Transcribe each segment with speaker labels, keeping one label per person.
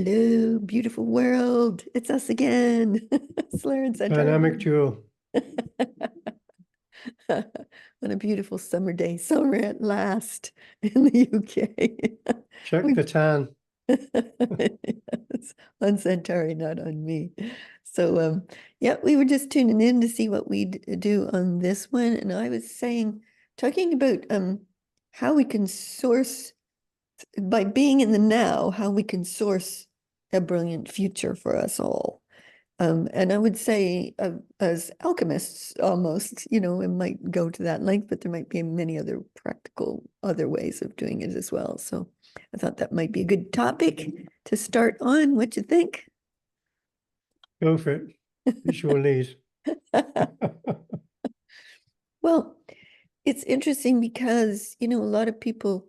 Speaker 1: Hello, beautiful world. It's us again. Slayer and
Speaker 2: Dynamic
Speaker 1: Centaur.
Speaker 2: duo.
Speaker 1: On a beautiful summer day, summer at last in the UK.
Speaker 2: Check
Speaker 1: We
Speaker 2: the tan.
Speaker 1: Yes, on Centauri, not on me. So yeah, we were just tuning in to see what we'd do on this one. And I was talking about how we can source by being in the now, how we can source a brilliant future for us all. And I would say, as alchemists, almost, it might go to that length, but there might be many other practical other ways of doing it as well. So I thought that might be a good topic to start on. What you think?
Speaker 2: Go for it. It's your lead.
Speaker 1: Well, it's interesting because, a lot of people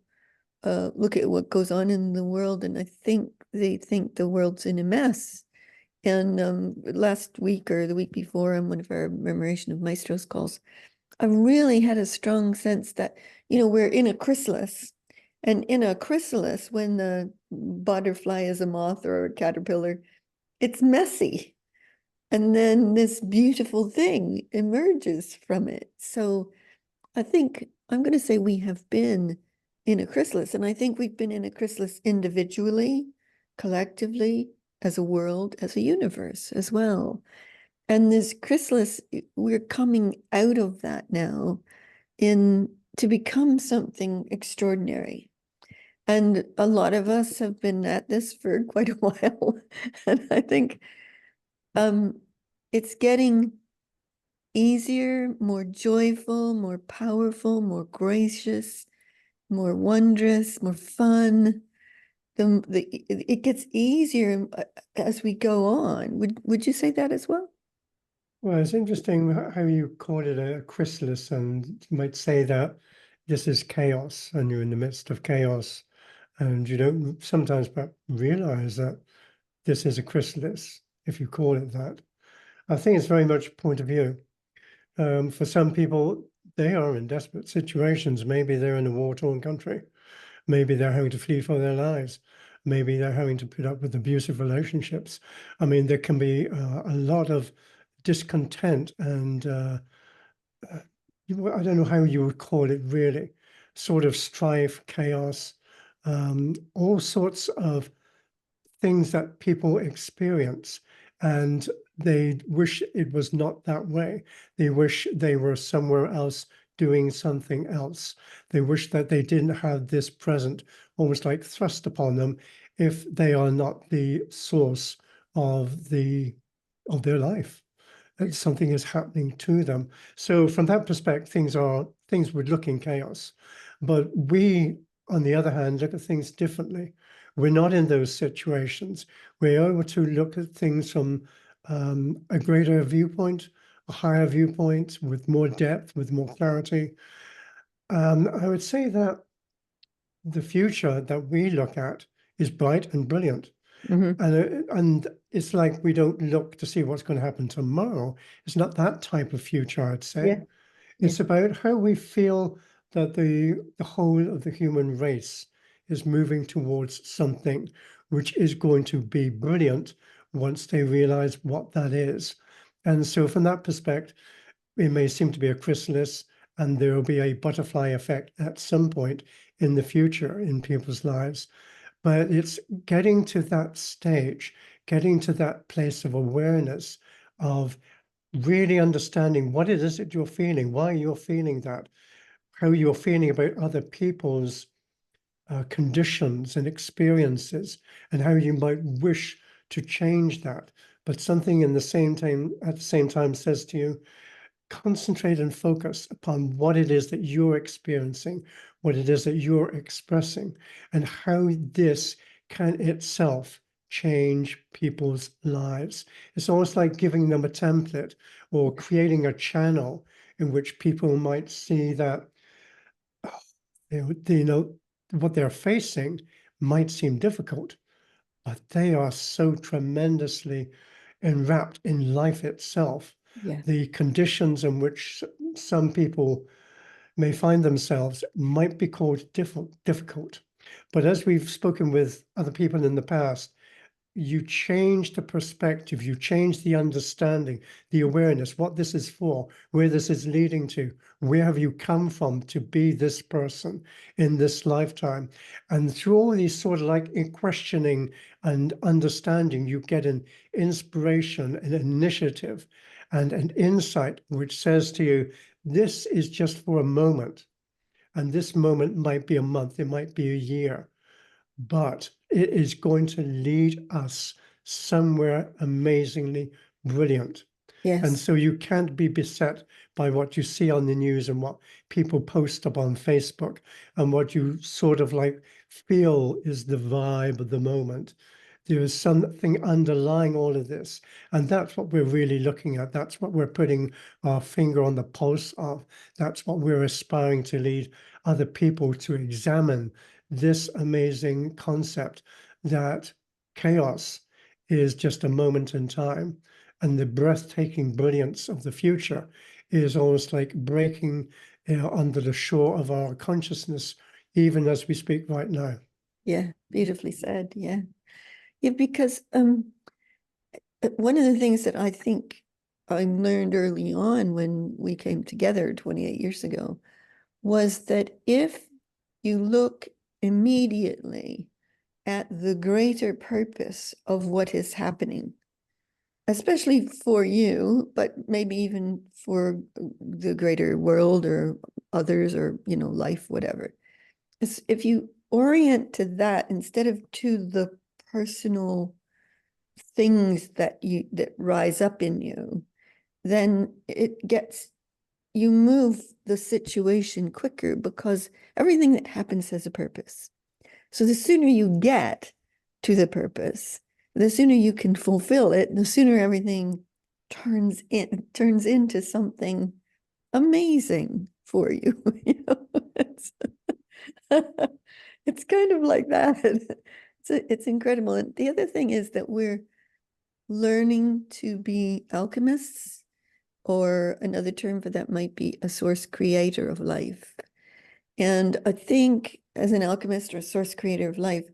Speaker 1: look at what goes on in the world, and I think they think the world's in a mess. And last week or the week before, on one of our Memoration of Maestros calls, I really had a strong sense that, we're in a chrysalis. And in a chrysalis, when the butterfly is a moth or a caterpillar, it's messy. And then this beautiful thing emerges from it. So I think I'm going to say we have been in a chrysalis. And I think we've been in a chrysalis individually, collectively, as a world, as a universe as well. And this chrysalis, we're coming out of that now in to become something extraordinary. And a lot of us have been at this for quite a while. And I think um, it's getting easier, more joyful, more powerful, more gracious, more wondrous, more fun. It gets easier as we go on. Would you say that as well?
Speaker 2: Well, it's interesting how you call it a chrysalis, and you might say that this is chaos and you're in the midst of chaos, and you don't sometimes perhaps realize that this is a chrysalis if you call it that. I think it's very much point of view. For some people, they are in desperate situations. Maybe they're in a war-torn country. Maybe they're having to flee for their lives. Maybe they're having to put up with abusive relationships. I mean, there can be a lot of discontent and uh, I don't know how you would call it really, sort of strife, chaos, all sorts of things that people experience. And they wish it was not that way. They wish they were somewhere else doing something else. They wish that they didn't have this present, almost like thrust upon them, if they are not the source of their life. That something is happening to them. So from that perspective, things would look in chaos. But we, on the other hand, look at things differently. We're not in those situations. We're able to look at things from a greater viewpoint, a higher viewpoint, with more depth, with more clarity. I would say that the future that we look at is bright and brilliant.
Speaker 1: Hmm.
Speaker 2: And it's like we don't look to see what's going to happen tomorrow. It's not that type of future, I'd
Speaker 1: Yeah,
Speaker 2: say.
Speaker 1: yeah,
Speaker 2: It's about how we feel that the whole of the human race is moving towards something which is going to be brilliant once they realize what that is. And so from that perspective, it may seem to be a chrysalis, and there will be a butterfly effect at some point in the future in people's lives. But it's getting to that stage, getting to that place of awareness, of really understanding what it is that you're feeling, why you're feeling that, how you're feeling about other people's conditions and experiences, and how you might wish to change that. But something in the same time, at the same time, says to you, concentrate and focus upon what it is that you're experiencing, what it is that you're expressing, and how this can itself change people's lives. It's almost like giving them a template or creating a channel in which people might see that you know what they're facing might seem difficult, but they are so tremendously enwrapped in life itself.
Speaker 1: yeah.
Speaker 2: The conditions in which some people may find themselves might be called difficult. But as we've spoken with other people in the past, you change the perspective, you change the understanding, the awareness, what this is for, where this is leading to, where have you come from to be this person in this lifetime. And through all these sort of like questioning and understanding, you get an inspiration, an initiative, and an insight which says to you, this is just for a moment. And this moment might be a month, it might be a year, but it is going to lead us somewhere amazingly brilliant. And
Speaker 1: Yes.
Speaker 2: so you can't be beset by what you see on the news and what people post up on Facebook and what you sort of like feel is the vibe of the moment. There is something underlying all of this. And that's what we're really looking at. That's what we're putting our finger on the pulse of. That's what we're aspiring to lead other people to examine this amazing concept that chaos is just a moment in time, and the breathtaking brilliance of the future is almost like breaking under the shore of our consciousness, even as we speak right now.
Speaker 1: Yeah. Beautifully said. Yeah. Yeah, because one of the things that I think I learned early on when we came together 28 years ago was that if you look immediately at the greater purpose of what is happening, especially for you, but maybe even for the greater world or others or, life, whatever. If you orient to that instead of to the personal things that rise up in you, then you move the situation quicker because everything that happens has a purpose. So the sooner you get to the purpose, the sooner you can fulfill it, the sooner everything turns into something amazing for you. It's, it's kind of like that. It's incredible. And the other thing is that we're learning to be alchemists, or another term for that might be a source creator of life. And I think as an alchemist or a source creator of life,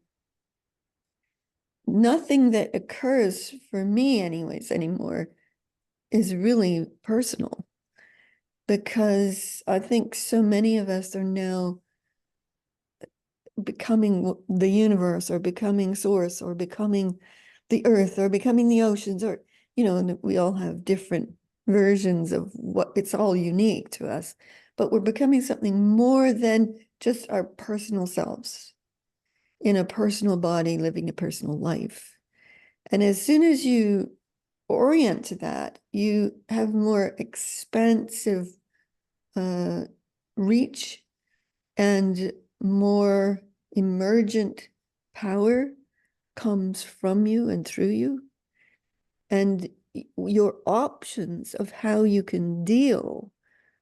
Speaker 1: nothing that occurs for me anyways anymore is really personal, because I think so many of us are now becoming the universe or becoming source or becoming the earth or becoming the oceans, or and we all have different versions of what, it's all unique to us, but we're becoming something more than just our personal selves in a personal body living a personal life. And as soon as you orient to that, you have more expansive reach and more emergent power comes from you and through you. And your options of how you can deal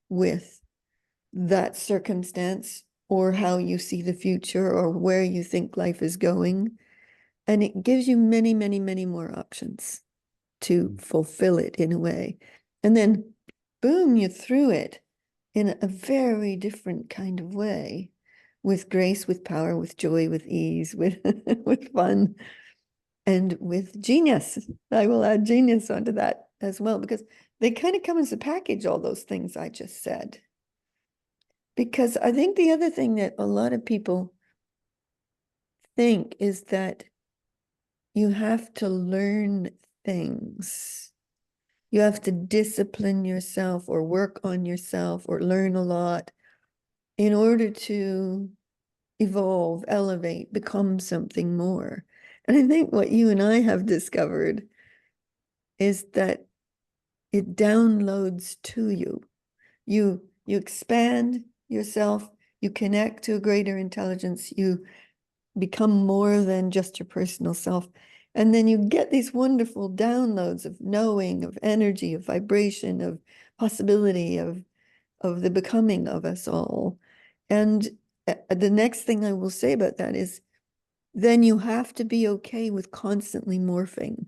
Speaker 1: with that circumstance, or how you see the future, or where you think life is going. And it gives you many, many, many more options to fulfill it in a way. And then, boom, you threw it in a very different kind of way, with grace, with power, with joy, with ease, with with fun, and with genius. I will add genius onto that as well, because they kind of come as a package, all those things I just said. Because I think the other thing that a lot of people think is that you have to learn things. You have to discipline yourself or work on yourself or learn a lot in order to evolve, elevate, become something more. And I think what you and I have discovered is that it downloads to you. You expand yourself, you connect to a greater intelligence, you become more than just your personal self. And then you get these wonderful downloads of knowing, of energy, of vibration, of possibility, of the becoming of us all. And the next thing I will say about that is then you have to be okay with constantly morphing,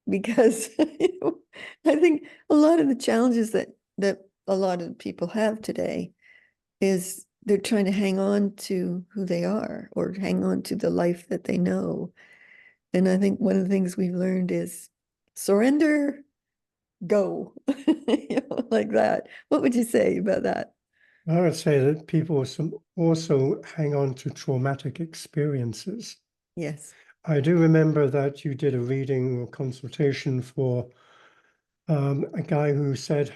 Speaker 1: because I think a lot of the challenges that a lot of people have today is they're trying to hang on to who they are or hang on to the life that they know. And I think one of the things we've learned is surrender, go, like that. What would you say about that?
Speaker 2: I would say that people also hang on to traumatic experiences.
Speaker 1: Yes.
Speaker 2: I do remember that you did a reading or consultation for a guy who said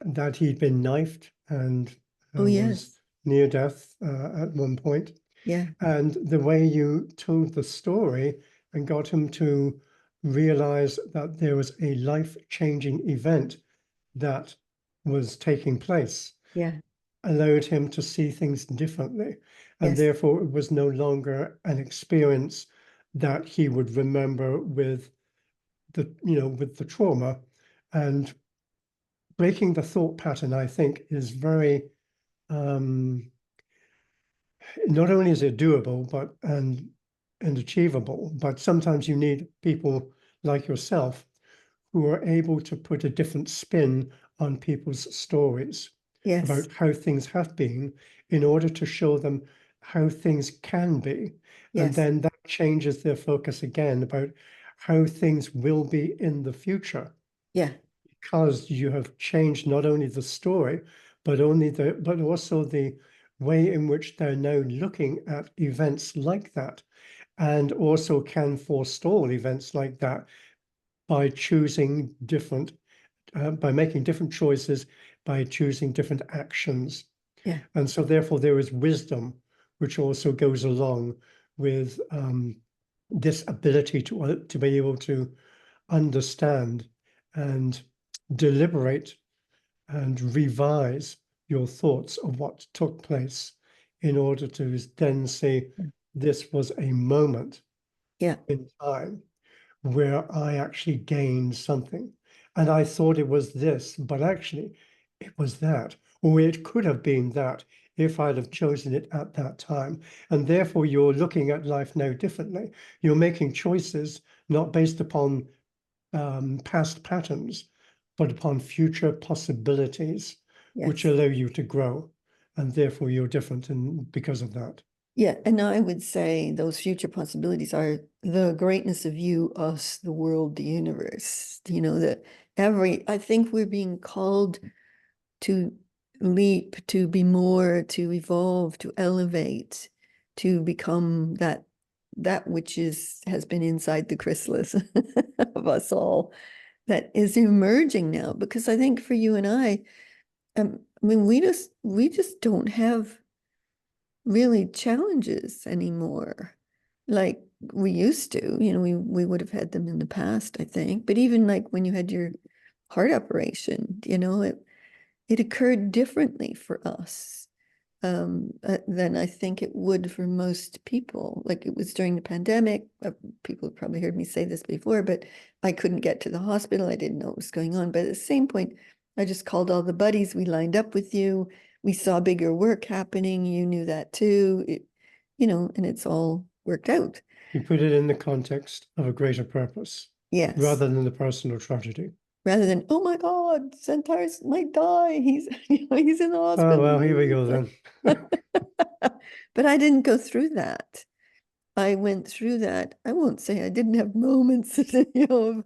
Speaker 2: that he'd been knifed and
Speaker 1: Oh,
Speaker 2: was
Speaker 1: yes.
Speaker 2: near death at one point.
Speaker 1: Yeah.
Speaker 2: And the way you told the story and got him to realize that there was a life-changing event that was taking place
Speaker 1: Yeah.
Speaker 2: allowed him to see things differently. And
Speaker 1: Yes.
Speaker 2: therefore, it was no longer an experience that he would remember with with the trauma. And breaking the thought pattern, I think, is very um, not only is it doable, but and achievable, but sometimes you need people like yourself who are able to put a different spin on people's stories
Speaker 1: Yes.
Speaker 2: about how things have been in order to show them how things can be. And
Speaker 1: Yes.
Speaker 2: then that changes their focus again about how things will be in the future
Speaker 1: Yeah.
Speaker 2: because you have changed not only the story, but also the way in which they're now looking at events like that and also can forestall events like that by choosing different by making different choices, by choosing different actions.
Speaker 1: Yeah.
Speaker 2: And so, therefore, there is wisdom, which also goes along with this ability to be able to understand and deliberate and revise your thoughts of what took place in order to then say, this was a moment
Speaker 1: Yeah.
Speaker 2: in time where I actually gained something. And I thought it was this, but actually it was that, or it could have been that if I'd have chosen it at that time. And therefore, you're looking at life now differently. You're making choices not based upon past patterns, but upon future possibilities, which
Speaker 1: Yes.
Speaker 2: allow you to grow. And therefore, you're different and because of that.
Speaker 1: Yeah. And I would say those future possibilities are the greatness of you, us, the world, the universe. That I think we're being called to leap, to be more, to evolve, to elevate, to become that which has been inside the chrysalis of us all that is emerging now. Because I think for you and I mean, we just don't have really challenges anymore like we used to. We would have had them in the past, I think. But even like when you had your heart operation, it occurred differently for us than I think it would for most people. Like it was during the pandemic. People have probably heard me say this before, but I couldn't get to the hospital. I didn't know what was going on. But at the same point, I just called all the buddies. We lined up with you. We saw bigger work happening. You knew that too. And it's all worked out.
Speaker 2: You put it in the context of a greater purpose
Speaker 1: Yes.
Speaker 2: rather than the personal tragedy.
Speaker 1: Rather than, oh my God, Centaurus might die. He's in the
Speaker 2: Oh,
Speaker 1: hospital.
Speaker 2: well, here we go then.
Speaker 1: But I didn't go through that. I went through that. I won't say I didn't have moments, of a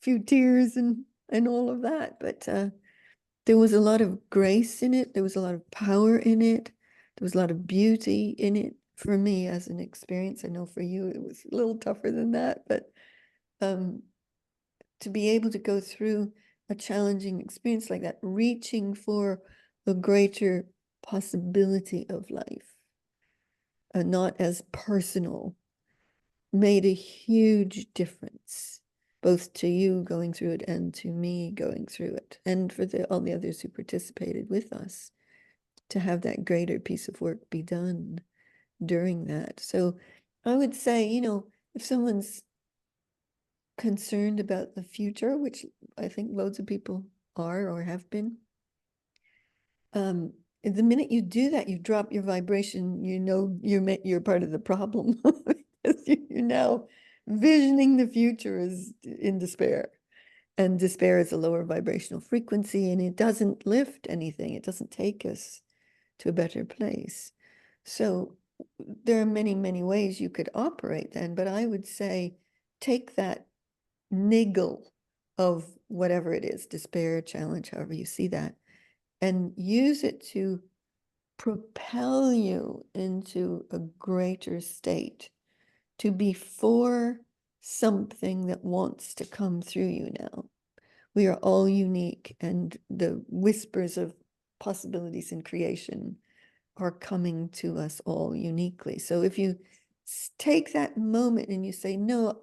Speaker 1: few tears and all of that, but there was a lot of grace in it. There was a lot of power in it. There was a lot of beauty in it for me as an experience. I know for you it was a little tougher than that, but um, to be able to go through a challenging experience like that, reaching for a greater possibility of life, not as personal, made a huge difference, both to you going through it and to me going through it, and for all the others who participated with us to have that greater piece of work be done during that. So I would say, if someone's concerned about the future, which I think loads of people are or have been, the minute you do that, you drop your vibration, you're part of the problem. You're now visioning the future as in despair. And despair is a lower vibrational frequency, and it doesn't lift anything. It doesn't take us to a better place. So there are many, many ways you could operate then, but I would say take that niggle of whatever it is, despair, challenge, however you see that, and use it to propel you into a greater state, to be for something that wants to come through you now. We are all unique, and the whispers of possibilities in creation are coming to us all uniquely. So if you take that moment and you say, no,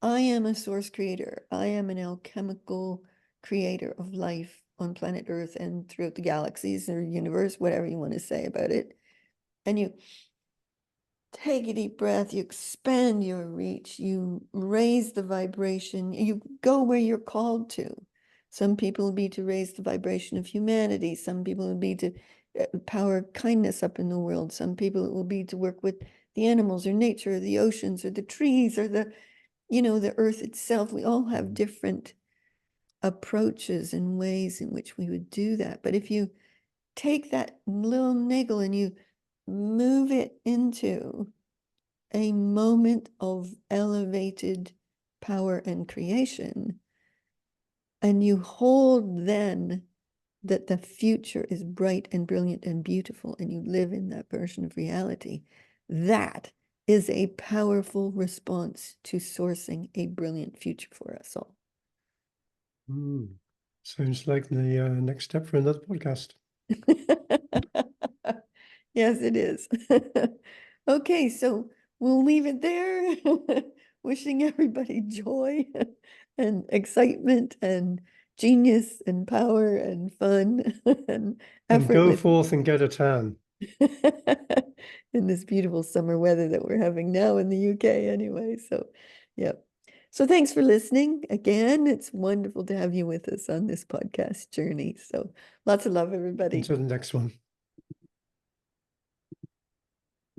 Speaker 1: I am a source creator, I am an alchemical creator of life on planet Earth and throughout the galaxies or universe, whatever you want to say about it, and you take a deep breath, you expand your reach, you raise the vibration, you go where you're called to. Some people will be to raise the vibration of humanity. Some people will be to power kindness up in the world. Some people it will be to work with the animals or nature or the oceans or the trees or the, the earth itself. We all have different approaches and ways in which we would do that. But if you take that little niggle and you move it into a moment of elevated power and creation, and you hold then that the future is bright and brilliant and beautiful, and you live in that version of reality, that is a powerful response to sourcing a brilliant future for us all.
Speaker 2: Sounds like the next step for another podcast.
Speaker 1: Yes, it is. Okay, so we'll leave it there. Wishing everybody joy and excitement and genius and power and fun and
Speaker 2: And go
Speaker 1: effortless
Speaker 2: forth and get a tan.
Speaker 1: in this beautiful summer weather that we're having now in the UK anyway. So, yeah. So thanks for listening again. It's wonderful to have you with us on this podcast journey. So lots of love, everybody.
Speaker 2: Until the next one.